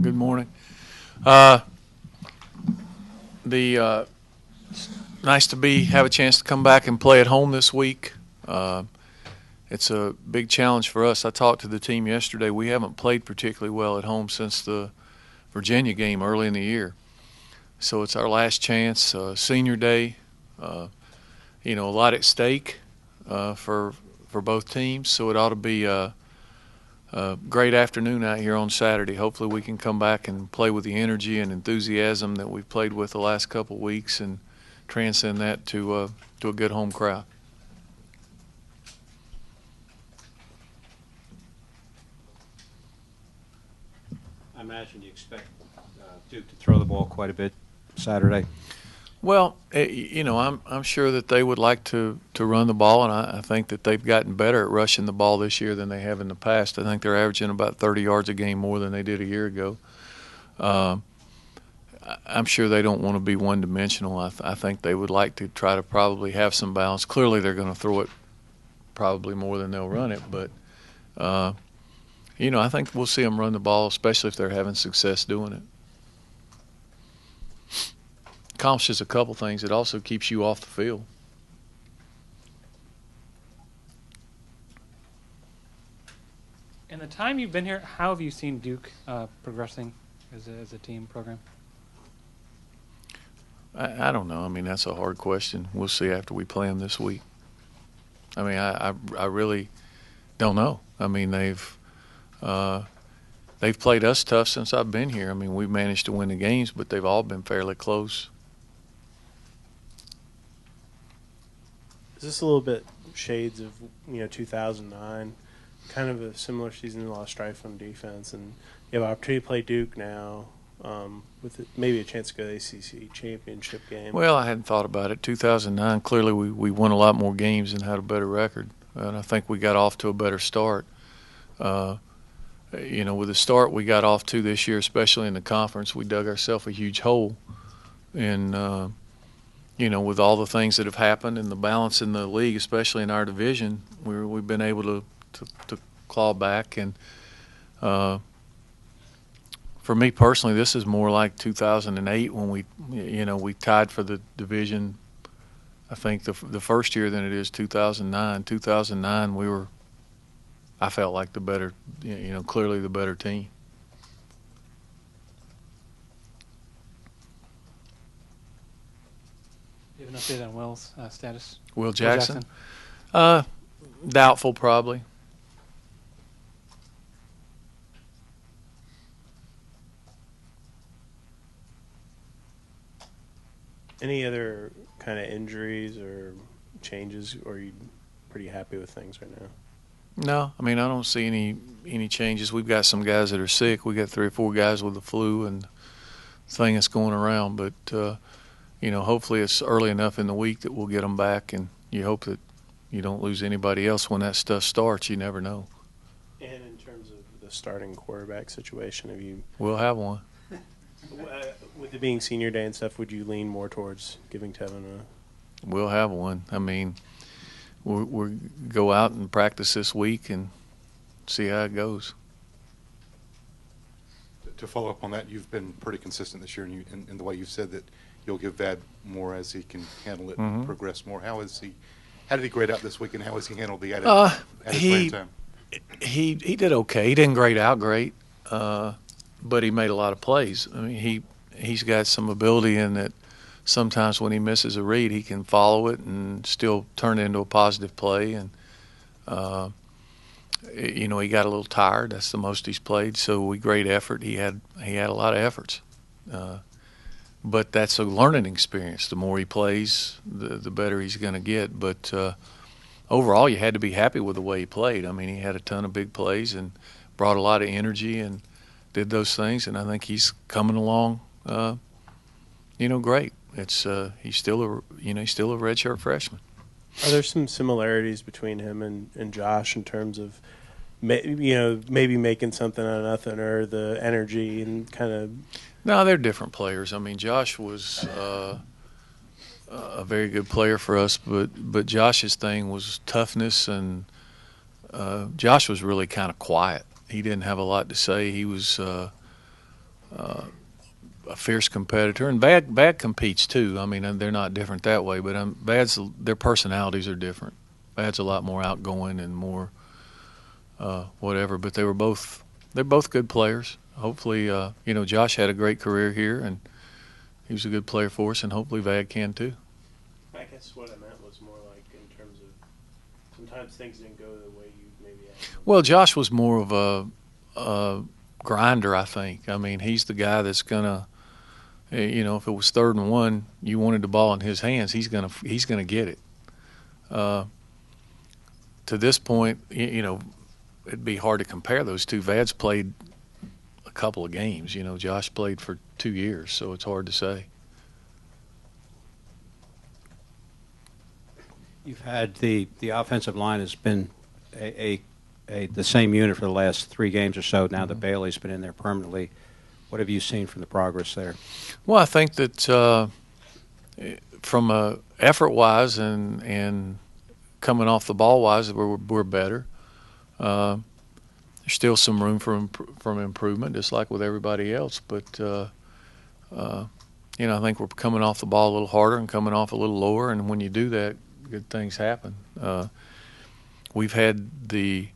Good morning. Uh, the Nice to have a chance to come back and play at home this week. Uh, it's a big challenge for us. I talked to the team yesterday. We haven't played particularly well at home since the Virginia game early in the year. So it's our last chance. Senior day. Uh, a lot at stake for both teams. So it ought to be a great afternoon out here on Saturday. Hopefully we can come back and play with the energy and enthusiasm that we've played with the last couple of weeks and transcend that to a good home crowd. I imagine you expect Duke to throw the ball quite a bit Saturday. Well, I'm sure that they would like to run the ball, and I think that they've gotten better at rushing the ball this year than they have in the past. I think they're averaging about 30 yards a game more than they did a year ago. I'm sure they don't want to be one-dimensional. I think they would like to try to probably have some balance. Clearly, they're going to throw it probably more than they'll run it, but I think we'll see them run the ball, especially if they're having success doing it. Accomplishes a couple things. It also keeps you off the field. In the time you've been here, how have you seen Duke progressing as a team program? I don't know. I mean, that's a hard question. We'll see after we play them this week. I mean, I really don't know. I mean, they've played us tough since I've been here. I mean, we've managed to win the games, but they've all been fairly close. Is this a little bit shades of 2009, kind of a similar season, a lot of strife on defense, and you have an opportunity to play Duke now with maybe a chance to go to the ACC championship game? Well, I hadn't thought about it. 2009, clearly we won a lot more games and had a better record, and I think we got off to a better start. With the start we got off to this year, especially in the conference, we dug ourselves a huge hole, and with all the things that have happened and the balance in the league, especially in our division, we've been able to claw back. And for me personally, this is more like 2008 when we tied for the division. I think the first year than it is 2009. 2009 I felt like the better, clearly the better team. Do you have an update on Will's status? Will Jackson? Doubtful, probably. Any other kind of injuries or changes, or are you pretty happy with things right now? No, I mean, I don't see any changes. We've got some guys that are sick. We got 3 or 4 guys with the flu and thing that's going around, but hopefully it's early enough in the week that we'll get them back, and you hope that you don't lose anybody else when that stuff starts. You never know. And in terms of the starting quarterback situation, have you? We'll have one. With it being senior day and stuff, would you lean more towards giving Tevin a? We'll have one. I mean, we'll go out and practice this week and see how it goes. To follow up on that, you've been pretty consistent this year in the way you've said that you'll give Vad more as he can handle it and progress more. How did he grade out this week, and how has he handled the added playing time? He did okay. He didn't grade out great, but he made a lot of plays. I mean, he's got some ability in that sometimes when he misses a read, he can follow it and still turn it into a positive play. And he got a little tired. That's the most he's played. So we grade effort. He had a lot of efforts. But that's a learning experience. The more he plays, the better he's going to get. But overall, you had to be happy with the way he played. I mean, he had a ton of big plays and brought a lot of energy and did those things. And I think he's coming along, great. He's still a redshirt freshman. Are there some similarities between him and Josh in terms of, maybe making something out of nothing, or the energy and kind of? No, they're different players. I mean, Josh was a very good player for us, but Josh's thing was toughness, and Josh was really kind of quiet. He didn't have a lot to say. He was a fierce competitor, and Bad competes too. I mean, they're not different that way, but their personalities are different. Bad's a lot more outgoing and more whatever. But they're both good players. Hopefully, Josh had a great career here, and he was a good player for us, and hopefully Vad can too. I guess what I meant was more like in terms of sometimes things didn't go the way you maybe had. Well, Josh was more of a grinder, I think. I mean, he's the guy that's gonna, if it was 3rd and 1, you wanted the ball in his hands, he's gonna get it. To this point, it'd be hard to compare those two. Vad's played a couple of games. Josh played for 2 years, so it's hard to say. You've had the offensive line has been the same unit for the last 3 games or so. Now that Bailey's been in there permanently, what have you seen from the progress there? Well, I think that from effort-wise and coming off the ball-wise, we're better. There's still some room for improvement, just like with everybody else. But I think we're coming off the ball a little harder and coming off a little lower. And when you do that, good things happen. We've had the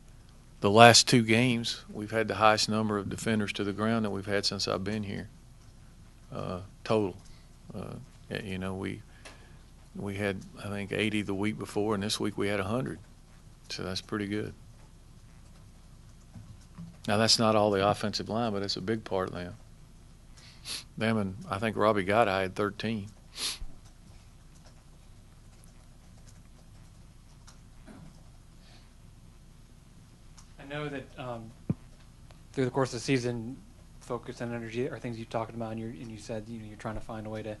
last 2 games, we've had the highest number of defenders to the ground that we've had since I've been here, total. We had, I think, 80 the week before, and this week we had 100. So that's pretty good. Now, that's not all the offensive line, but it's a big part of them. Them and I think Robbie Gotti had 13. I know that through the course of the season, focus and energy are things you've talked about, and you said you're trying to find a way to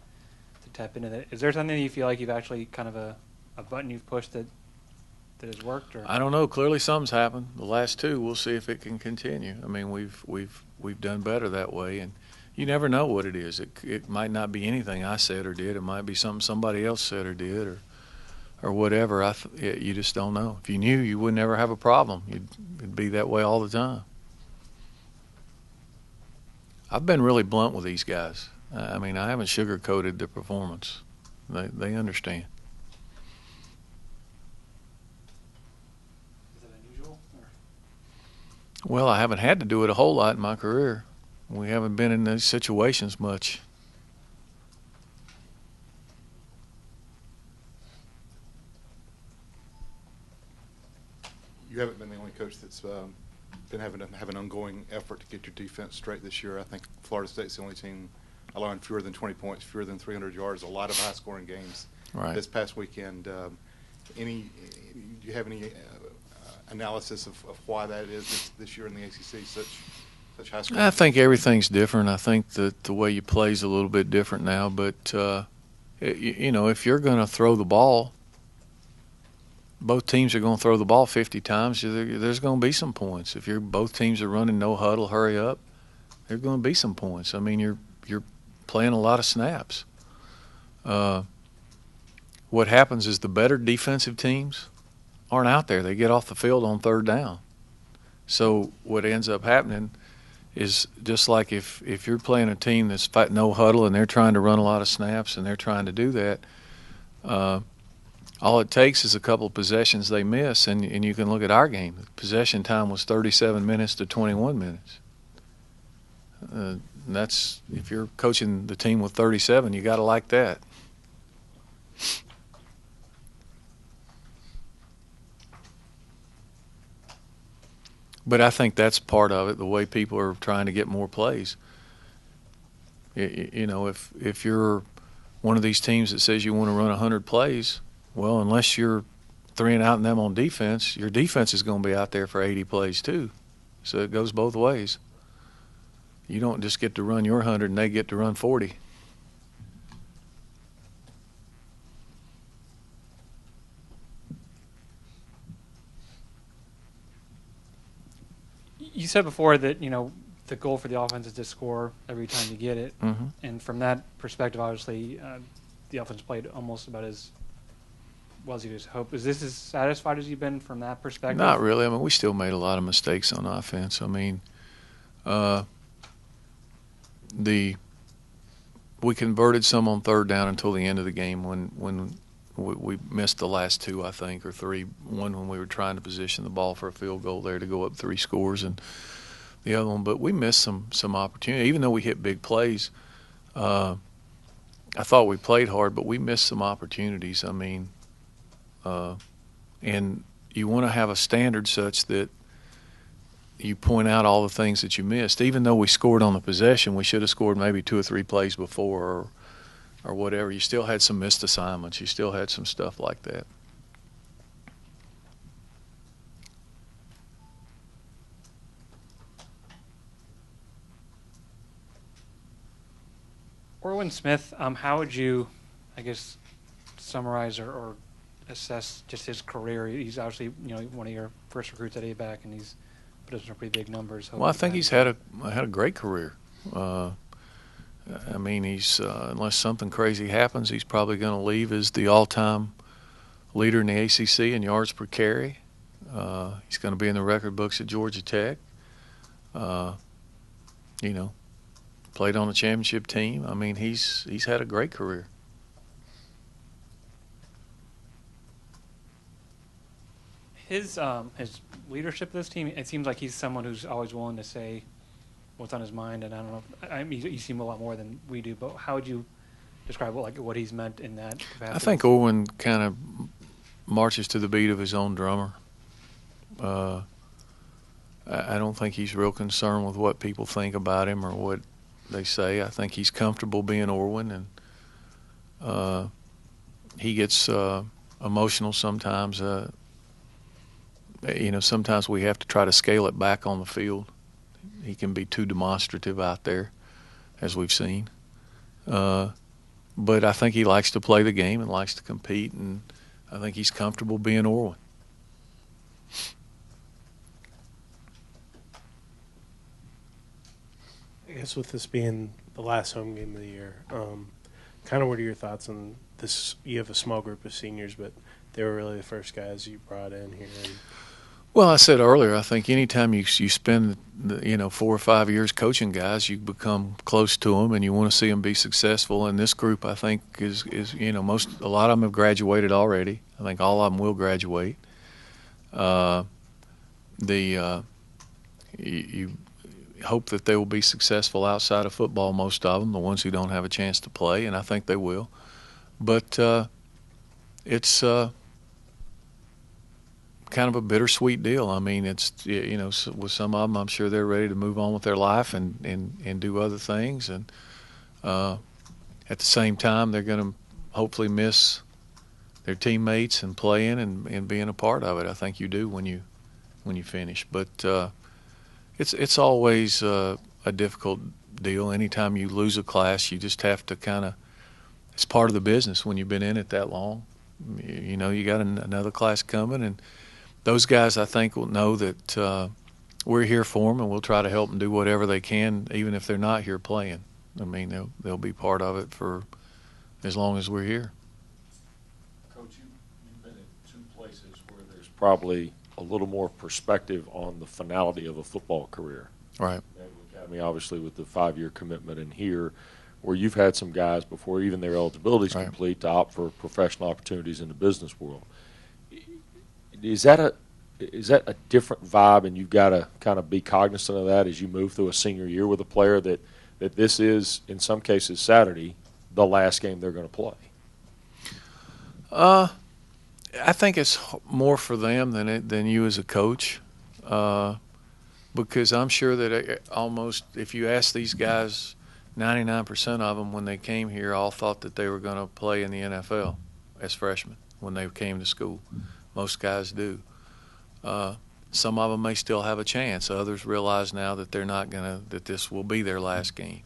tap into that. Is there something that you feel like you've actually kind of a button you've pushed that has worked? Or? I don't know. Clearly, something's happened. The last 2, we'll see if it can continue. I mean, we've done better that way, and you never know what it is. It might not be anything I said or did. It might be something somebody else said or did, or whatever. You just don't know. If you knew, you would never have a problem. It'd be that way all the time. I've been really blunt with these guys. I mean, I haven't sugarcoated the performance. They understand. Is that unusual? Well, I haven't had to do it a whole lot in my career. We haven't been in these situations much. You haven't been the only coach that's been having an ongoing effort to get your defense straight this year. I think Florida State's the only team allowing fewer than 20 points, fewer than 300 yards, a lot of high-scoring games this past weekend. Do you have any analysis of why that is this year in the ACC, such high scoring? I think everything's different. I think that the way you play is a little bit different now. But, if you're going to throw the ball, both teams are going to throw the ball 50 times, there's going to be some points. If both teams are running no huddle, hurry up, there's going to be some points. I mean, you're playing a lot of snaps. What happens is the better defensive teams aren't out there. They get off the field on 3rd down. So what ends up happening is just like if you're playing a team that's fighting no huddle and they're trying to run a lot of snaps and they're trying to do that, all it takes is a couple of possessions they miss, and you can look at our game. The possession time was 37 minutes to 21 minutes. And that's, if you're coaching the team with 37, you got to like that. But I think that's part of it, the way people are trying to get more plays. If you're one of these teams that says you want to run 100 plays, well, unless you're 3 and out them on defense, your defense is going to be out there for 80 plays too. So it goes both ways. You don't just get to run your 100 and they get to run 40. You said before that, the goal for the offense is to score every time you get it. Mm-hmm. And from that perspective, obviously, the offense played almost about as well as you just hope. Is this as satisfied as you've been from that perspective? Not really. I mean, we still made a lot of mistakes on offense. I mean, we converted some on third down until the end of the game when we missed the last two, I think, or three. One when we were trying to position the ball for a field goal there to go up 3 scores, and the other one. But we missed some opportunity. Even though we hit big plays, I thought we played hard, but we missed some opportunities. I mean, and you want to have a standard such that you point out all the things that you missed. Even though we scored on the possession, we should have scored maybe 2 or 3 plays before or whatever. You still had some missed assignments. You still had some stuff like that. Orwin Smith, how would you, I guess, summarize or assess just his career? He's obviously, one of your first recruits at A-back, and he's put up some pretty big numbers. Well, I think he's had a great career. I mean, he's unless something crazy happens, he's probably going to leave as the all-time leader in the ACC in yards per carry. He's going to be in the record books at Georgia Tech. Played on a championship team. I mean, he's had a great career. His leadership of this team, it seems like he's someone who's always willing to say what's on his mind, and I don't know. I mean, you seem a lot more than we do, but how would you describe what he's meant in that capacity? I think Orwin kind of marches to the beat of his own drummer. I don't think he's real concerned with what people think about him or what they say. I think he's comfortable being Orwin, and he gets emotional sometimes. Sometimes we have to try to scale it back on the field. He can be too demonstrative out there, as we've seen. But I think he likes to play the game and likes to compete, and I think he's comfortable being Orwin. I guess with this being the last home game of the year, kind of what are your thoughts on this? You have a small group of seniors, but they were really the first guys you brought in here. Well, I said earlier, I think anytime you spend 4 or 5 years coaching guys, you become close to them and you want to see them be successful. And this group, I think, is a lot of them have graduated already. I think all of them will graduate. You hope that they will be successful outside of football, most of them, the ones who don't have a chance to play, and I think they will. But it's kind of a bittersweet deal. I mean, it's with some of them, I'm sure they're ready to move on with their life and do other things, and at the same time, they're going to hopefully miss their teammates and playing and being a part of it. I think you do when you finish, but it's always a difficult deal. Anytime you lose a class, you just have to it's part of the business when you've been in it that long. You got another class coming, and those guys, I think, will know that we're here for them, and we'll try to help them do whatever they can, even if they're not here playing. I mean, they'll be part of it for as long as we're here. Coach, you've been in 2 places where there's probably a little more perspective on the finality of a football career. Right. Naval Academy, obviously, with the 5-year commitment, and here, where you've had some guys before even their eligibility is complete to opt for professional opportunities in the business world. Is that a different vibe, and you've got to kind of be cognizant of that as you move through a senior year with a player that this is, in some cases, Saturday, the last game they're going to play? I think it's more for them than you as a coach, because I'm sure that almost if you ask these guys, 99% of them when they came here all thought that they were going to play in the NFL as freshmen when they came to school. Most guys do. Some of them may still have a chance. Others realize now that they're not that this will be their last game.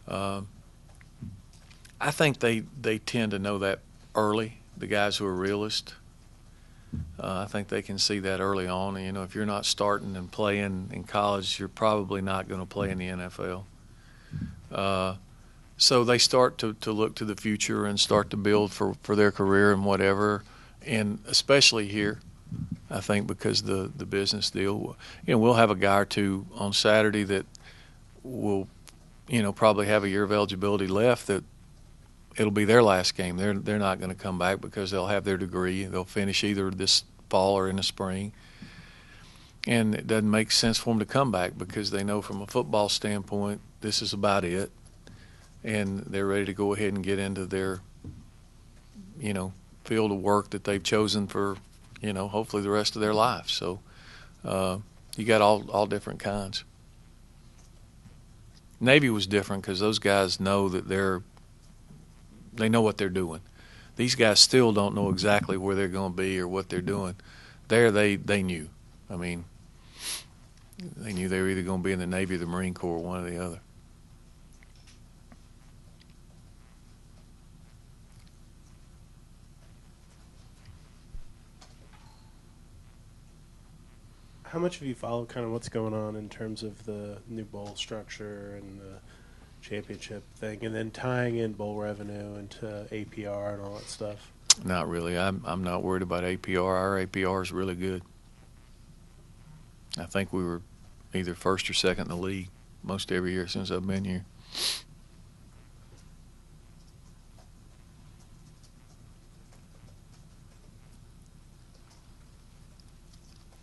I think they tend to know that early, the guys who are realists. I think they can see that early on. And, if you're not starting and playing in college, you're probably not going to play in the NFL. So they start to look to the future and start to build for their career and whatever. And especially here, I think because the business deal, we'll have a guy or two on Saturday that will probably have a year of eligibility left, that it'll be their last game. They're not going to come back because they'll have their degree. They'll finish either this fall or in the spring. And it doesn't make sense for them to come back because they know from a football standpoint this is about it. And they're ready to go ahead and get into their, field of work that they've chosen for, hopefully the rest of their life. So you got all different kinds. Navy was different because those guys know that they know what they're doing. These guys still don't know exactly where they're going to be or what they're doing. There, they knew. I mean, they knew they were either going to be in the Navy or the Marine Corps, one or the other. How much have you followed kind of what's going on in terms of the new bowl structure and the championship thing, and then tying in bowl revenue into APR and all that stuff? Not really. I'm not worried about APR. Our APR is really good. I think we were either first or second in the league most every year since I've been here.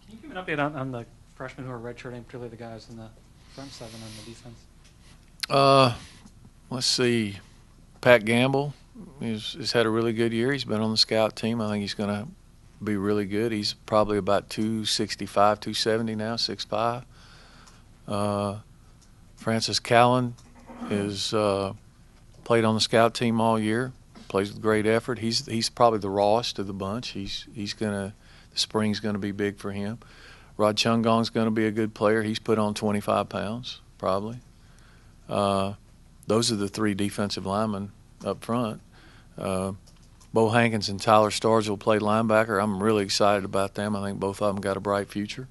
Can you give an update on the freshmen who are redshirting, particularly the guys in the front seven on the defense? Let's see. Pat Gamble has had a really good year. He's been on the scout team. I think he's going to be really good. He's probably about 265, 270 now, 6'5". Francis Callan is played on the scout team all year. Plays with great effort. He's probably the rawest of the bunch. The spring's gonna be big for him. Rod Chungong's gonna be a good player. He's put on 25 pounds probably. Those are the three defensive linemen up front. Bo Hankins and Tyler Starrs will play linebacker. I'm really excited about them. I think both of them got a bright future.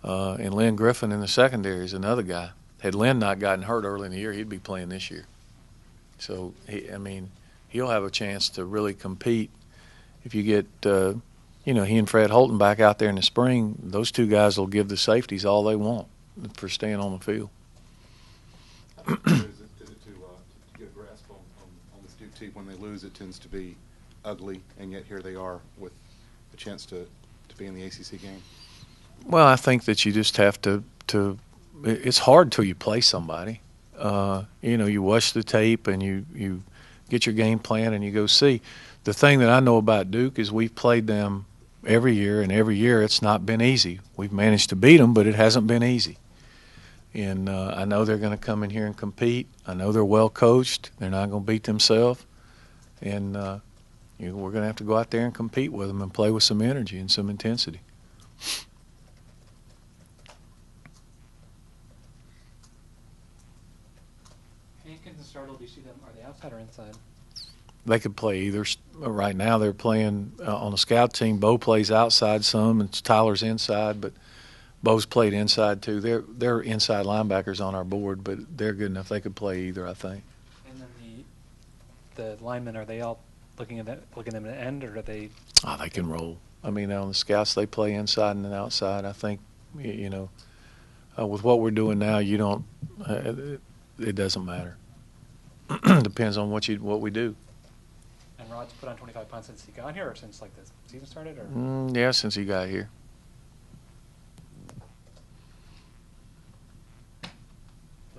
And Lynn Griffin in the secondary is another guy. Had Lynn not gotten hurt early in the year, he'd be playing this year. So, he'll have a chance to really compete. If you get, he and Fred Holton back out there in the spring, those two guys will give the safeties all they want for staying on the field. Is it to get a grasp on this Duke team, when they lose, it tends to be ugly, and yet here they are with a chance to be in the ACC game? Well, I think that you just have to it's hard till you play somebody. You watch the tape and you get your game plan and you go see. The thing that I know about Duke is we've played them every year, and every year it's not been easy. We've managed to beat them, but it hasn't been easy. And I know they're going to come in here and compete. I know they're well coached. They're not going to beat themselves. And we're going to have to go out there and compete with them and play with some energy and some intensity. Hankins and Startle, do you see them? Are they outside or inside? They could play either. Right now they're playing on the scout team. Bo plays outside some, and Tyler's inside, but Bo's played inside too. They're inside linebackers on our board, but they're good enough. They could play either, I think. And then the linemen, are they all looking at them at the end, or are they? Oh, they can roll. On the scouts, they play inside and then outside. I think, with what we're doing now, you don't. It doesn't matter. Depends on what we do. And Rod's put on 25 pounds since he got here, or since the season started, or? Yeah, since he got here. All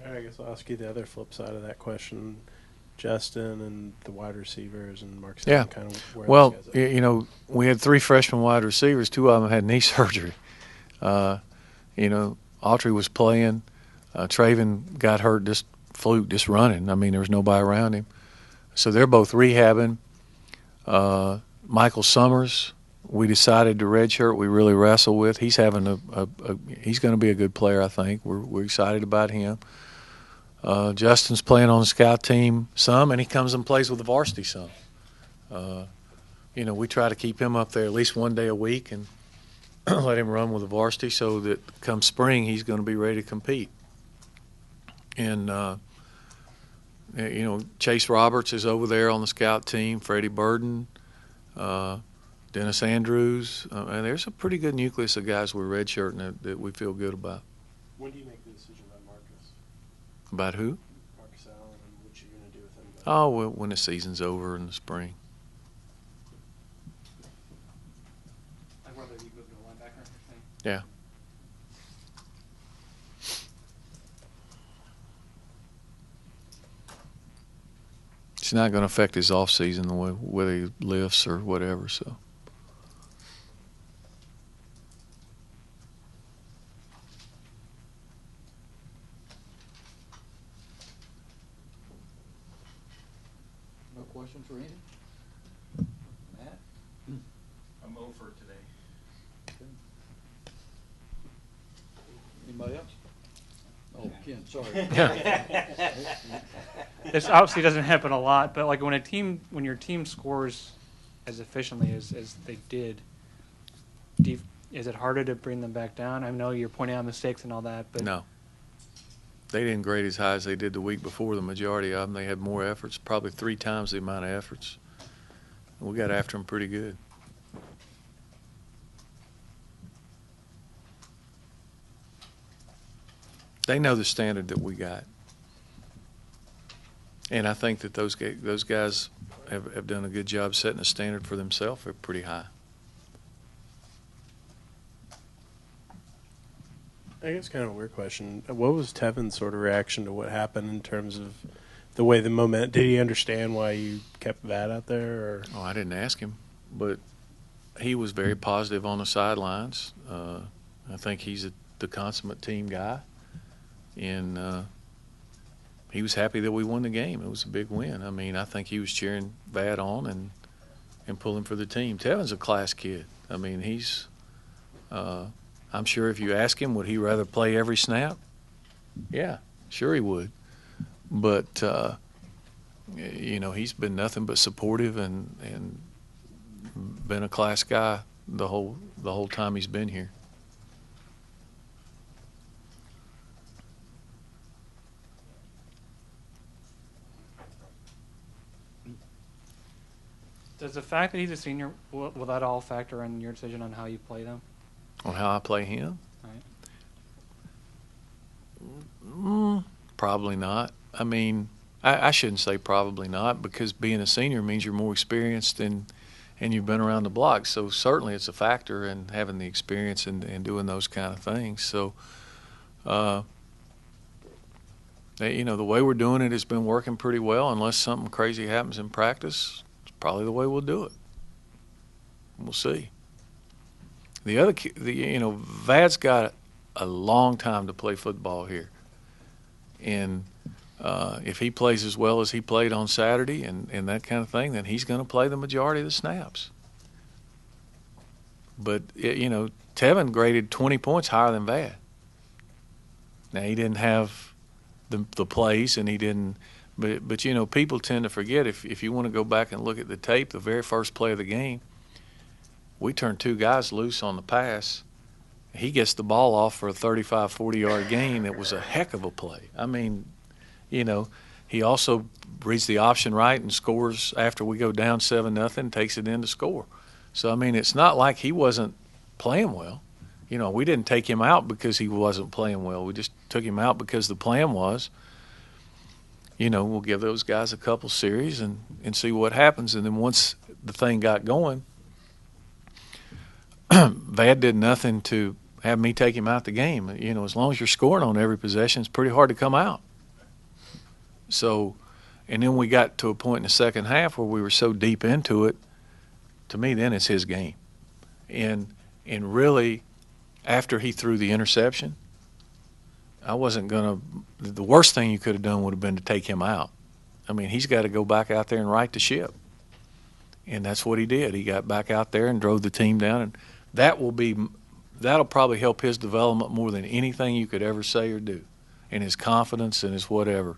right, I guess I'll ask you the other flip side of that question. Justin and the wide receivers and Mark Saban, kind of where well, those guys at? We had three freshman wide receivers. Two of them had knee surgery. Autry was playing. Traven got hurt, just fluke, just running. There was nobody around him. So they're both rehabbing. Michael Summers, we decided to redshirt. We really wrestled with. He's having he's going to be a good player, I think. We're excited about him. Justin's playing on the scout team some, and he comes and plays with the varsity some. We try to keep him up there at least one day a week and let him run with the varsity so that come spring he's going to be ready to compete. And, Chase Roberts is over there on the scout team, Freddie Burden, Dennis Andrews. And there's a pretty good nucleus of guys we're redshirting that we feel good about. When do you make the decision on Marcus? About who? Marcus Allen and what you're going to do with him. Oh, well, when the season's over in the spring. Like whether you move to a linebacker or something. Yeah. It's not going to affect his off season the way whether he lifts or whatever. So. No questions for Andy? Matt? I'm over today. Anybody else? Oh, Ken, sorry. This obviously doesn't happen a lot, but like when your team scores as efficiently as they did, is it harder to bring them back down? I know you're pointing out mistakes and all that, but No. They didn't grade as high as they did the week before. The majority of them, they had more efforts, probably 3 times the amount of efforts. And we got after them pretty good. They know the standard that we got. And I think that those guys have done a good job setting a standard for themselves. They're pretty high. I guess kind of a weird question. What was Tevin's sort of reaction to what happened in terms of the way the moment? Did he understand why you kept that out there? Or? Oh, I didn't ask him, but he was very positive on the sidelines. I think he's the consummate team guy, and he was happy that we won the game. It was a big win. I mean, I think he was cheering Vad on and pulling for the team. Tevin's a class kid. I mean, he's I'm sure if you ask him, would he rather play every snap? Yeah, sure he would. But, he's been nothing but supportive and been a class guy the whole time he's been here. does the fact that he's a senior, will that all factor in your decision on how you play them? On how I play him? Right. Probably not. I mean, I shouldn't say probably not, because being a senior means you're more experienced and you've been around the block. So certainly it's a factor in having the experience and doing those kind of things. So, the way we're doing it has been working pretty well. Unless something crazy happens in practice, it's probably the way we'll do it. We'll see. Vad's got a long time to play football here. And if he plays as well as he played on Saturday and that kind of thing, then he's going to play the majority of the snaps. But, Tevin graded 20 points higher than Vad. Now, he didn't have the plays, and he didn't – but people tend to forget, if you want to go back and look at the tape, the very first play of the game, we turned 2 guys loose on the pass. He gets the ball off for a 35, 40-yard gain. It was a heck of a play. I mean, he also reads the option right and scores after we go down 7-0, takes it in to score. So, I mean, it's not like he wasn't playing well. We didn't take him out because he wasn't playing well. We just took him out because the plan was, we'll give those guys a couple series and see what happens. And then once the thing got going, Vad did nothing to have me take him out the game. As long as you're scoring on every possession, it's pretty hard to come out. So, and then we got to a point in the second half where we were so deep into it, to me then it's his game. And really, after he threw the interception, I wasn't going to – the worst thing you could have done would have been to take him out. I mean, he's got to go back out there and right the ship. And that's what he did. He got back out there and drove the team down, and that'll probably help his development more than anything you could ever say or do, and his confidence and his whatever.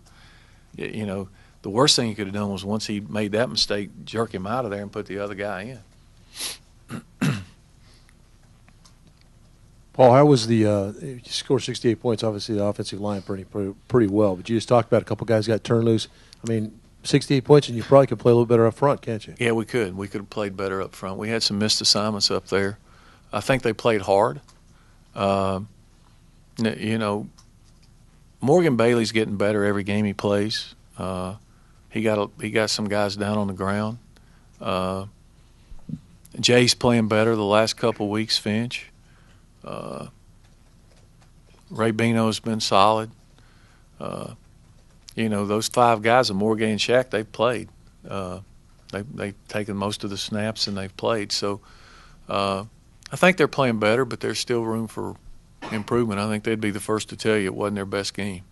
The worst thing he could have done was, once he made that mistake, jerk him out of there and put the other guy in. Paul, how was you scored 68 points? Obviously, the offensive line pretty well, but you just talked about a couple guys got turned loose. I mean, 68 points, and you probably could play a little better up front, can't you? Yeah, we could. We could have played better up front. We had some missed assignments up there. I think they played hard. Morgan Bailey's getting better every game he plays. He got some guys down on the ground. Jay's playing better the last couple weeks. Finch. Ray Bino's been solid. Those 5 guys, Morgan and Shaq, they've played. They've taken most of the snaps and they've played. So I think they're playing better, but there's still room for improvement. I think they'd be the first to tell you it wasn't their best game.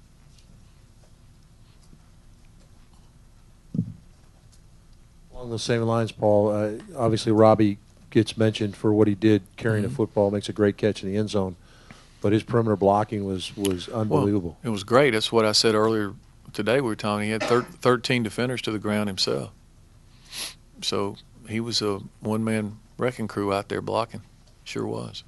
Along those same lines, Paul, obviously Robbie gets mentioned for what he did carrying the football, makes a great catch in the end zone, but his perimeter blocking was unbelievable. Well, it was great. That's what I said earlier today. We were talking. He had 13 defenders to the ground himself. So he was a one-man wrecking crew out there blocking. Sure was.